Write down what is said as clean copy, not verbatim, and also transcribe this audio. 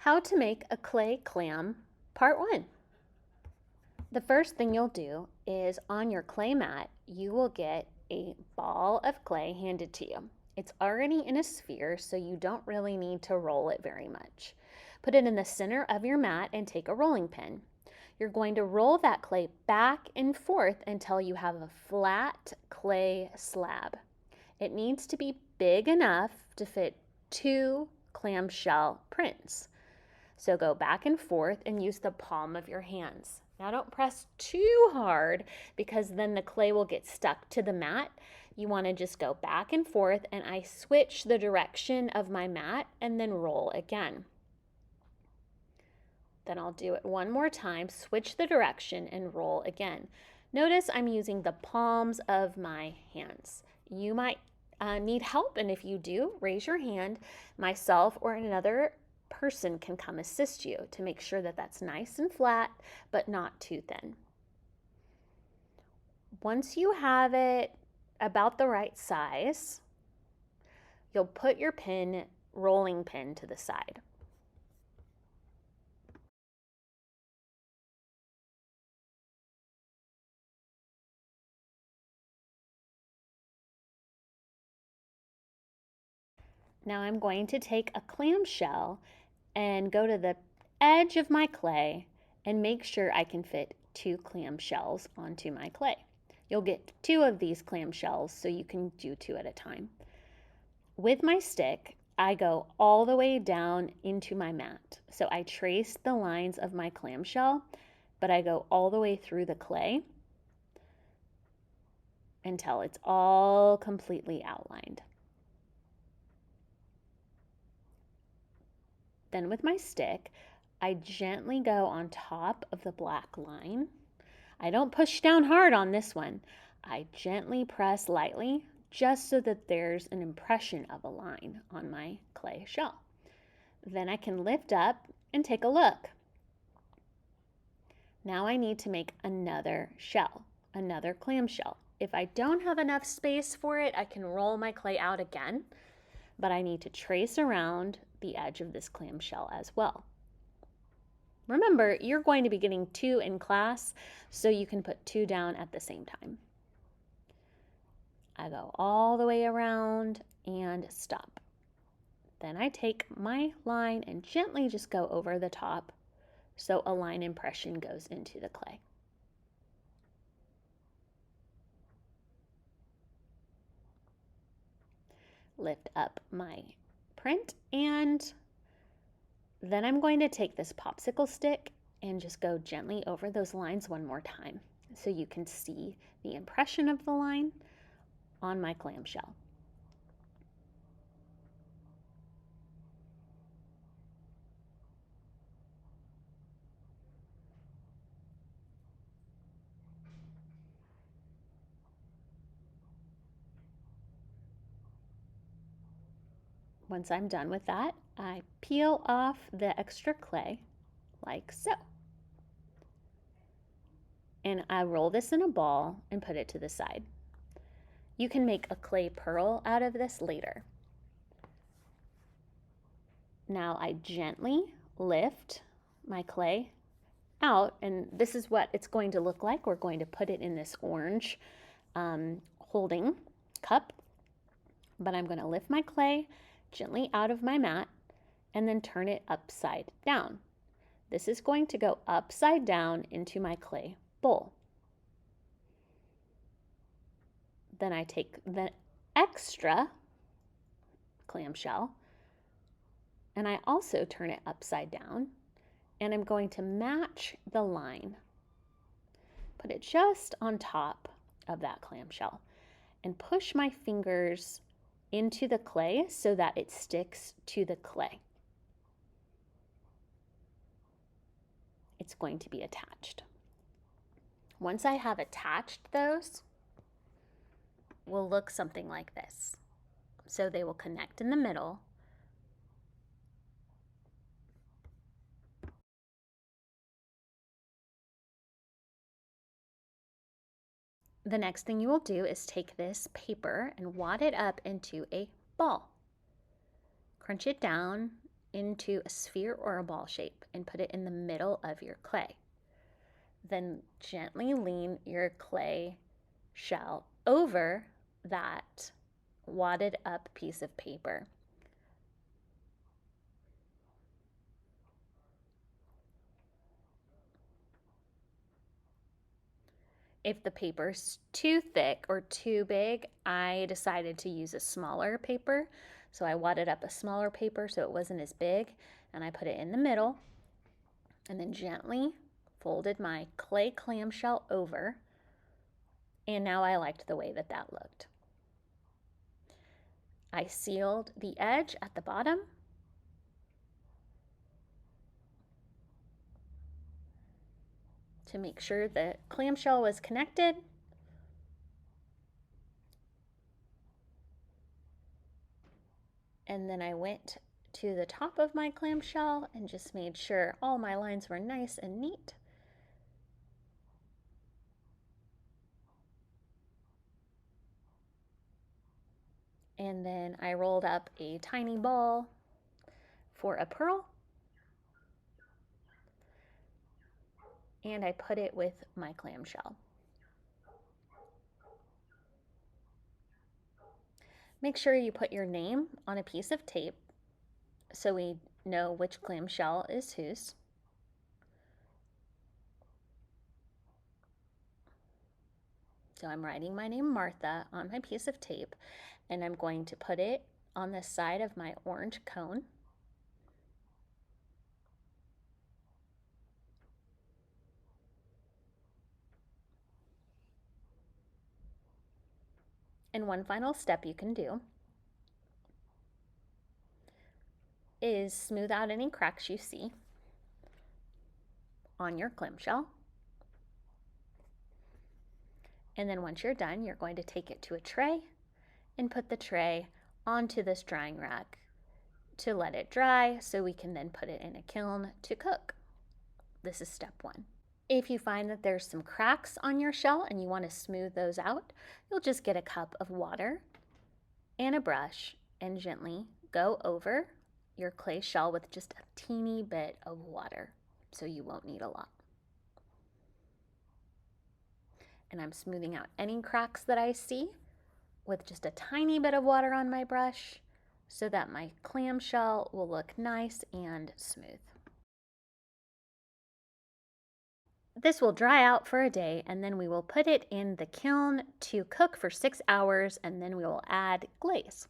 How to make a clay clam, part 1. The first thing you'll do is on your clay mat, you will get a ball of clay handed to you. It's already in a sphere, so you don't really need to roll it very much. Put it in the center of your mat and take a rolling pin. You're going to roll that clay back and forth until you have a flat clay slab. It needs to be big enough to fit 2 clamshell prints. So go back and forth and use the palm of your hands. Now don't press too hard because then the clay will get stuck to the mat. You want to just go back and forth, and I switch the direction of my mat and then roll again. Then I'll do it one more time, switch the direction and roll again. Notice I'm using the palms of my hands. You might need help, and if you do, raise your hand. Myself or another person can come assist you to make sure that that's nice and flat but not too thin. Once you have it about the right size, you'll put your rolling pin to the side. Now I'm going to take a clamshell and go to the edge of my clay and make sure I can fit 2 clamshells onto my clay. You'll get 2 of these clamshells, so you can do 2 at a time. With my stick, I go all the way down into my mat. So I trace the lines of my clamshell, but I go all the way through the clay until it's all completely outlined. Then with my stick, I gently go on top of the black line. I don't push down hard on this one. I gently press lightly just so that there's an impression of a line on my clay shell. Then I can lift up and take a look. Now I need to make another shell, another clamshell. If I don't have enough space for it, I can roll my clay out again, but I need to trace around the edge of this clamshell as well. Remember, you're going to be getting 2 in class, so you can put 2 down at the same time. I go all the way around and stop. Then I take my line and gently just go over the top so a line impression goes into the clay. Lift up my print, and then I'm going to take this popsicle stick and just go gently over those lines one more time so you can see the impression of the line on my clamshell. Once I'm done with that, I peel off the extra clay like so. And I roll this in a ball and put it to the side. You can make a clay pearl out of this later. Now I gently lift my clay out, and this is what it's going to look like. We're going to put it in this orange holding cup, but I'm going to lift my clay gently out of my mat and then turn it upside down. This is going to go upside down into my clay bowl. Then I take the extra clamshell and I also turn it upside down, and I'm going to match the line. Put it just on top of that clamshell and push my fingers into the clay so that it sticks to the clay. It's going to be attached. Once I have attached those, will look something like this. So they will connect in the middle. The next thing you will do is take this paper and wad it up into a ball. Crunch it down into a sphere or a ball shape and put it in the middle of your clay. Then gently lean your clay shell over that wadded up piece of paper. If the paper's too thick or too big, I decided to use a smaller paper. So I wadded up a smaller paper so it wasn't as big, and I put it in the middle and then gently folded my clay clamshell over. And now I liked the way that that looked. I sealed the edge at the bottom to make sure the clamshell was connected. And then I went to the top of my clamshell and just made sure all my lines were nice and neat. And then I rolled up a tiny ball for a pearl. And I put it with my clamshell. Make sure you put your name on a piece of tape so we know which clamshell is whose. So I'm writing my name Martha on my piece of tape, and I'm going to put it on the side of my orange cone. And one final step you can do is smooth out any cracks you see on your clamshell. And then once you're done, you're going to take it to a tray and put the tray onto this drying rack to let it dry so we can then put it in a kiln to cook. This is step one. If you find that there's some cracks on your shell and you want to smooth those out, you'll just get a cup of water and a brush and gently go over your clay shell with just a teeny bit of water, so you won't need a lot. And I'm smoothing out any cracks that I see with just a tiny bit of water on my brush so that my clamshell will look nice and smooth. This will dry out for a day, and then we will put it in the kiln to cook for 6 hours, and then we will add glaze.